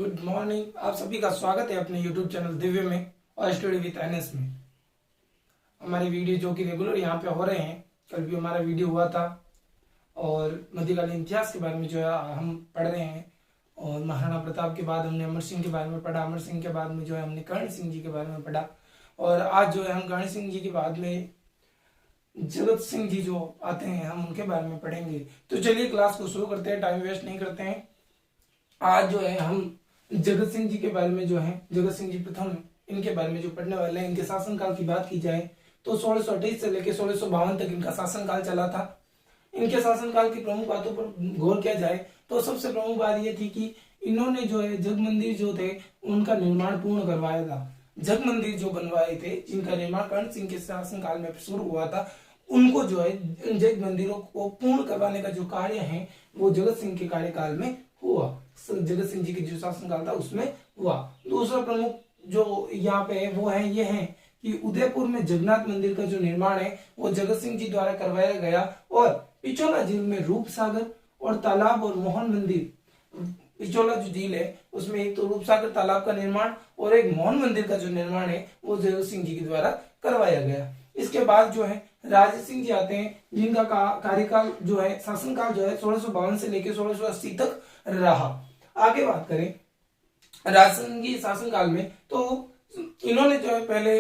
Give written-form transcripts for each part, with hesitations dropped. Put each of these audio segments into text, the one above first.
Good morning. आप सभी का स्वागत है अपने यूट्यूब चैनल दिव्य में और स्टडी विद एनएस में। हमारे वीडियो जो कि रेगुलर यहाँ पे हो रहे हैं। कल भी हमारा वीडियो हुआ था और मध्यकालीन इतिहास के बारे में जो है हम पढ़ रहे हैं। और महाराणा प्रताप के बाद हमने अमर सिंह के बारे में पढ़ा। अमर सिंह के बाद में जो है हमने कर्ण सिंह जी के बारे में पढ़ा। और आज जो है हम कर्ण सिंह जी के बाद में जगत सिंह जी जो आते हैं हम उनके बारे में पढ़ेंगे। तो चलिए क्लास को शुरू करते हैं, टाइम वेस्ट नहीं करते हैं। आज जो है हम जगत सिंह जी के बारे में जो है जगत सिंह जी प्रथम इनके बारे में जो पढ़ने वाले हैं। इनके शासनकाल की बात की जाए तो 1628 से लेकर 1652 तक इनका शासनकाल चला था। इनके शासनकाल की प्रमुख बातों पर गौर किया जाए तो सबसे प्रमुख बात यह थी कि इन्होंने जो है जग मंदिर जो थे उनका निर्माण पूर्ण करवाया था। जग मंदिर जो बनवाए थे जिनका निर्माण कर्ण सिंह के शासनकाल में शुरू हुआ था, उनको जो है जग मंदिरों को पूर्ण करवाने का जो कार्य है वो जगत सिंह के कार्यकाल में हुआ। जगत सिंह जी के जो शासनकाल था उसमें हुआ। दूसरा प्रमुख जो यहाँ पे है वो है ये है कि उदयपुर में जगन्नाथ मंदिर का जो निर्माण है वो जगत सिंह जी द्वारा करवाया गया। और पिछोला झील में रूप सागर और तालाब और मोहन मंदिर, पिछोला जो झील है उसमें एक तो रूप सागर तालाब का निर्माण और एक मोहन मंदिर का जो निर्माण है वो जगत सिंह जी के द्वारा करवाया गया। इसके बाद जो है राजे सिंह जी आते हैं जिनका कार्यकाल जो है शासनकाल जो है 1652 से लेकर 1680 तक रहा। आगे बात करें राज सिंह जी शासनकाल में तो इन्होंने जो है पहले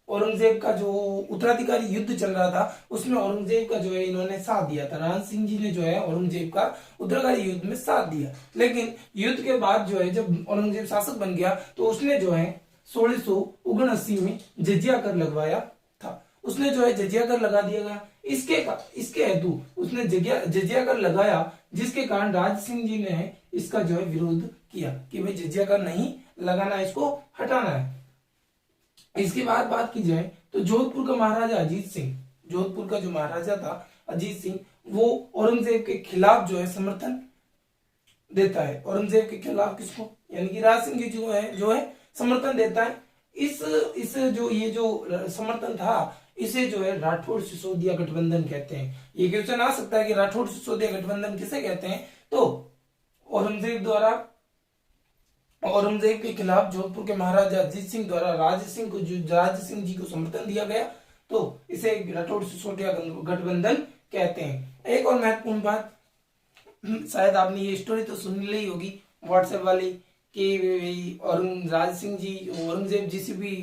औरंगजेब का जो उत्तराधिकारी युद्ध चल रहा था उसमें औरंगजेब का जो है इन्होंने साथ दिया था। राज सिंह जी ने जो है औरंगजेब का उत्तराधिकारी युद्ध में साथ दिया। लेकिन युद्ध के बाद जो है जब औरंगजेब शासक बन गया तो उसने जो है 1679 में जजिया कर लगवाया था। उसने जो है जजिया कर लगा दिया गया। इसके हेतु उसने जजिया कर लगाया, जिसके कारण राज सिंह जी ने इसका जो है विरोध किया कि भाई जजिया कर नहीं लगाना, इसको हटाना है। इसके बाद बात की जाए तो जोधपुर का महाराजा अजीत सिंह, जोधपुर का जो महाराजा था अजीत सिंह, वो औरंगजेब के खिलाफ जो है समर्थन देता है। औरंगजेब के खिलाफ किसको, यानी कि राज सिंह जी जो है समर्थन देता है। इस जो ये जो समर्थन था इसे जो है राठौड़ सिसोदिया गठबंधन कहते हैं। ये क्वेश्चन आ सकता है कि राठौड़ सिसोदिया गठबंधन किसे कहते हैं। तो औरंगजेब द्वारा औरंगजेब के खिलाफ जोधपुर के महाराजा अजीत सिंह द्वारा राज सिंह जी को समर्थन दिया गया, तो इसे राठौड़ सिसोदिया गठबंधन कहते हैं। एक और महत्वपूर्ण बात, शायद आपने ये स्टोरी तो सुन ली होगी व्हाट्सएप वाली कि राज सिंह जी औरंगजेब जी से भी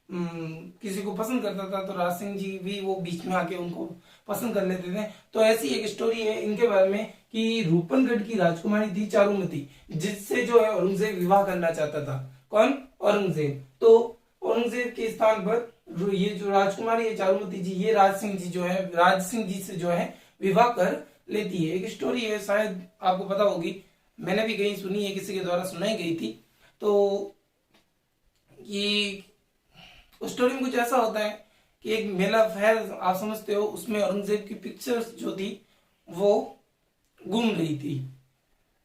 किसी को पसंद करता था तो राज सिंह जी भी वो बीच में आके उनको पसंद कर लेते थे। तो ऐसी एक स्टोरी है इनके बारे में कि रूपनगढ़ की राजकुमारी थी चारुमती, जिससे जो है औरंगजेब विवाह करना चाहता था। कौन? औरंगजेब। तो औरंगजेब के स्थान पर ये जो राजकुमारी है चारुमती जी, ये राज सिंह जी से जो है विवाह कर लेती है। एक स्टोरी है, शायद आपको पता होगी, मैंने भी कहीं सुनी है, किसी के द्वारा सुनाई गई थी। तो ये उस स्टोरी में कुछ ऐसा होता है कि एक मेला फेयर आप समझते हो, उसमें औरंगजेब की पिक्चर्स जो थी वो गुम रही थी,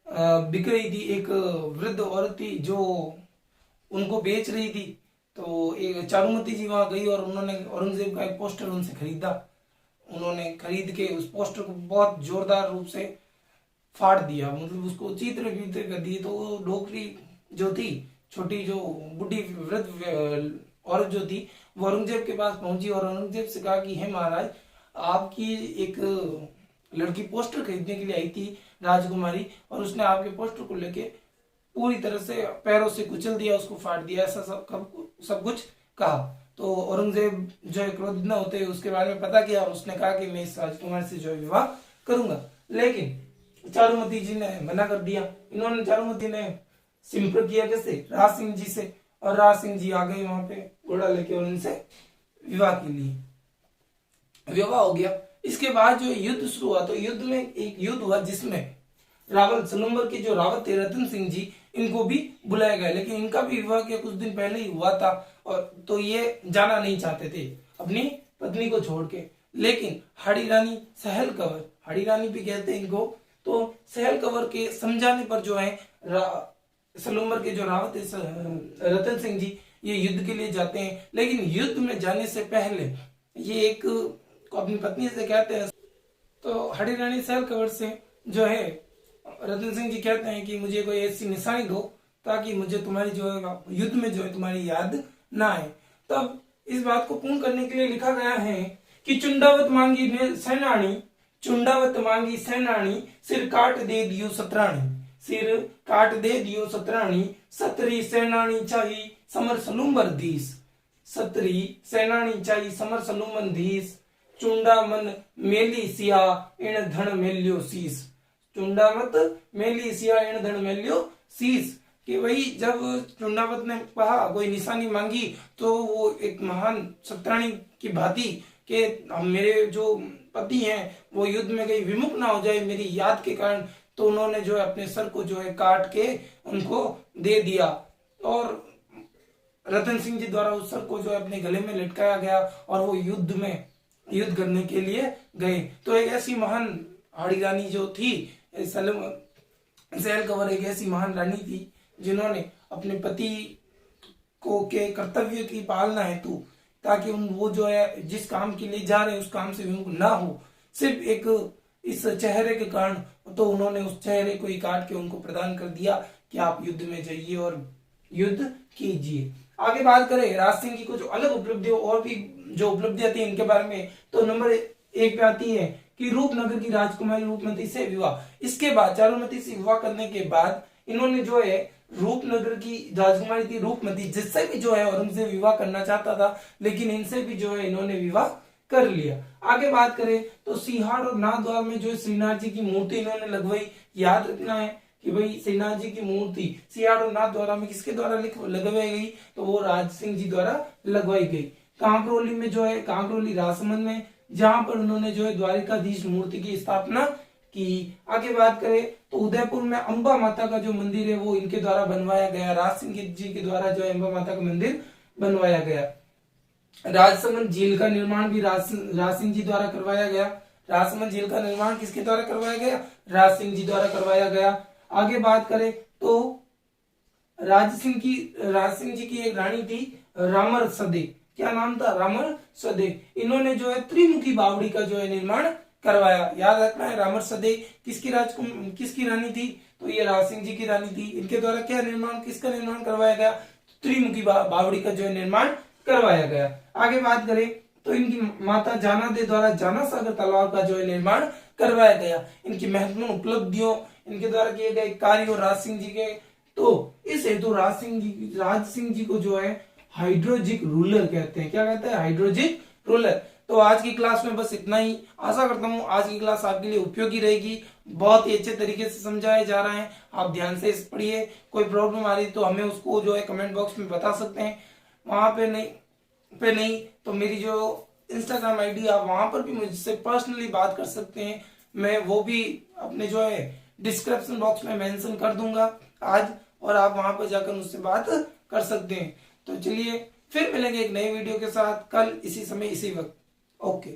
बिक रही थी। एक वृद्ध औरत थी जो उनको बेच रही थी। तो एक चारुमती जी वहां गई और उन्होंने औरंगजेब का एक पोस्टर उनसे खरीदा। उन्होंने खरीद के उस पोस्टर को बहुत जोरदार रूप से फाड़ दिया, मतलब उसको चित्र कर दिए। तो वो डोकरी जो थी, छोटी जो बुढ़ी वृद्ध औरत जो थी, वो औरंगजेब के पास पहुंची और औरंगजेब से कहा कि हे महाराज, आपकी एक लड़की पोस्टर खरीदने के लिए आई थी राजकुमारी, और उसने आपके पोस्टर को लेके पूरी तरह से पैरों से कुचल दिया, उसको फाड़ दिया, ऐसा सब कुछ कहा। तो औरंगजेब जो है क्रोधित न होते उसके बारे में पता किया और उसने कहा कि मैं इस राजकुमारी से जो है विवाह करूंगा। लेकिन चारुमती जी ने मना कर दिया। इन्होंने चारुमती ने संपर्क किया किससे? राज सिंह जी से, और राज सिंह जी आ गए वहां पे घोड़ा लेके और उनसे विवाह के लिए। विवाह हो गया। इसके बाद जो युद्ध शुरू हुआ, तो युद्ध में एक युद्ध हुआ जिसमें रावल सलूम्बर के जो रावत थे रतन सिंह जी, इनको भी बुलाया गया। लेकिन इनका भी विवाह के कुछ दिन पहले ही हुआ था, और तो ये जाना नहीं चाहते थे अपनी पत्नी को छोड़ के। लेकिन हाड़ी रानी सहल कंवर, हाड़ी रानी भी कहते हैं इनको, तो सहल कंवर के समझाने पर जो है सलूम्बर के जो रावत है रतन सिंह जी, ये युद्ध के लिए जाते हैं। लेकिन युद्ध में जाने से पहले ये एक अपनी पत्नी से कहते हैं, तो हरी रानी सहल कंवर से जो है रतन सिंह जी कहते हैं कि मुझे कोई ऐसी निशानी दो ताकि मुझे तुम्हारी जो है युद्ध में जो है तुम्हारी याद ना आए। तब इस बात को पूर्ण करने के लिए लिखा गया है कि चुंडावत मांगी सेनानी, चुंडावत मांगी सेनानी, सिर काट दे दियो सतराणी, सिर काट दे दियो सतराणी, सतरी सेनानी चाहिए समर सलूम्बर धीस, सतरी सेनानी चाहिए समर सलूमन धीस, चुंडा मन मेली सिया इन धन मेल्यो शीस, चुंडावत मेली सिया इन धन मेल्यो शीस। कि वही जब चुंडावत ने कहा कोई निशानी मांगी तो वो एक महान सत्राणी की भांति के मेरे जो पति हैं वो युद्ध में कहीं विमुख ना हो जाए मेरी याद के कारण, तो उन्होंने जो है अपने सर को जो है काट के उनको दे दिया और रतन सिंह जी द्वारा उस सर को जो है अपने गले में लटकाया गया और वो युद्ध करने के लिए गए। तो एक ऐसी महान हाड़ी रानी जो थी सहेल कंवर, एक ऐसी महान रानी थी जिन्होंने अपने पति को के कर्तव्य की पालना हेतु ताकि वो जो है जिस काम के लिए जा रहे हैं उस काम से विमुख ना हो, सिर्फ एक इस चेहरे के कारण, तो उन्होंने उस चेहरे को ही काट के उनको प्रदान कर दिया कि आप युद्ध में जाइए और युद्ध कीजिए। आगे बात करें राज सिंह की कुछ अलग उपलब्धियों और भी जो उपलब्धियां थी इनके बारे में, तो नंबर 1 पे आती है कि रूपनगर की राजकुमारी रूपमती से विवाह। इसके बाद चारुमती से विवाह करने के बाद इन्होंने जो है रूपनगर की राजकुमारी थी रूपमती, जिससे भी जो है औरंगजेब विवाह करना चाहता था, लेकिन इनसे भी जो है इन्होंने विवाह कर लिया। आगे बात करें तो सिहाड़ और नाथद्वार में जो श्रीनाथ जी की मूर्ति इन्होंने लगवाई। याद रखना है कि भाई श्रीनाथ जी की मूर्ति सिहाड़ और नाथद्वार में किसके द्वारा लगवाई गई, तो वो राज सिंह जी द्वारा लगवाई गई। कांकरोली में जो है कांकरोली राजसमंद में, जहां पर उन्होंने जो है द्वारिकाधीश मूर्ति की स्थापना की। आगे बात करें तो उदयपुर में अंबा माता का जो मंदिर है वो इनके द्वारा बनवाया गया, राज सिंह जी के द्वारा जो है अंबा माता का मंदिर बनवाया गया। राजसमंद झील का निर्माण भी राज सिंह जी द्वारा करवाया गया। राजसमंद झील का निर्माण किसके द्वारा करवाया गया, राज सिंह जी द्वारा करवाया गया। आगे बात करें तो राज सिंह जी की एक रानी थी रामर सदे, क्या नाम था, रामर सदे। इन्होंने जो है त्रिमुखी बावड़ी का जो है निर्माण करवाया। याद रखना है रामर सदे किसकी रानी थी, तो ये राज सिंह जी की रानी थी। इनके द्वारा किसका निर्माण करवाया गया, त्रिमुखी बावड़ी का जो है निर्माण करवाया गया। आगे बात करें तो इनकी माता जाना दे द्वारा जाना सागर तालाब का जो है निर्माण करवाया गया। इनकी महत्वपूर्ण उपलब्धियों, इनके द्वारा किए गए कार्य और राज सिंह जी के, तो इस हेतु राज सिंह जी को जो है हाइड्रोजिक रूलर कहते हैं। क्या कहते हैं, हाइड्रोजिक रूलर। तो आज की क्लास में बस इतना ही। आशा करता हूँ आज की क्लास आपके लिए उपयोगी रहेगी। बहुत ही अच्छे तरीके से समझाया जा रहा है, आप ध्यान से पढ़िए। कोई प्रॉब्लम आ रही तो हमें उसको जो है कमेंट बॉक्स में बता सकते हैं। वहां पे नहीं तो मेरी जो इंस्टाग्राम आईडी आप वहां पर भी मुझसे पर्सनली बात कर सकते हैं। मैं वो भी अपने जो है डिस्क्रिप्शन बॉक्स में मेंशन कर दूंगा आज, और आप वहां पर जाकर मुझसे बात कर सकते हैं। तो चलिए फिर मिलेंगे एक नए वीडियो के साथ कल इसी समय इसी वक्त। ओके।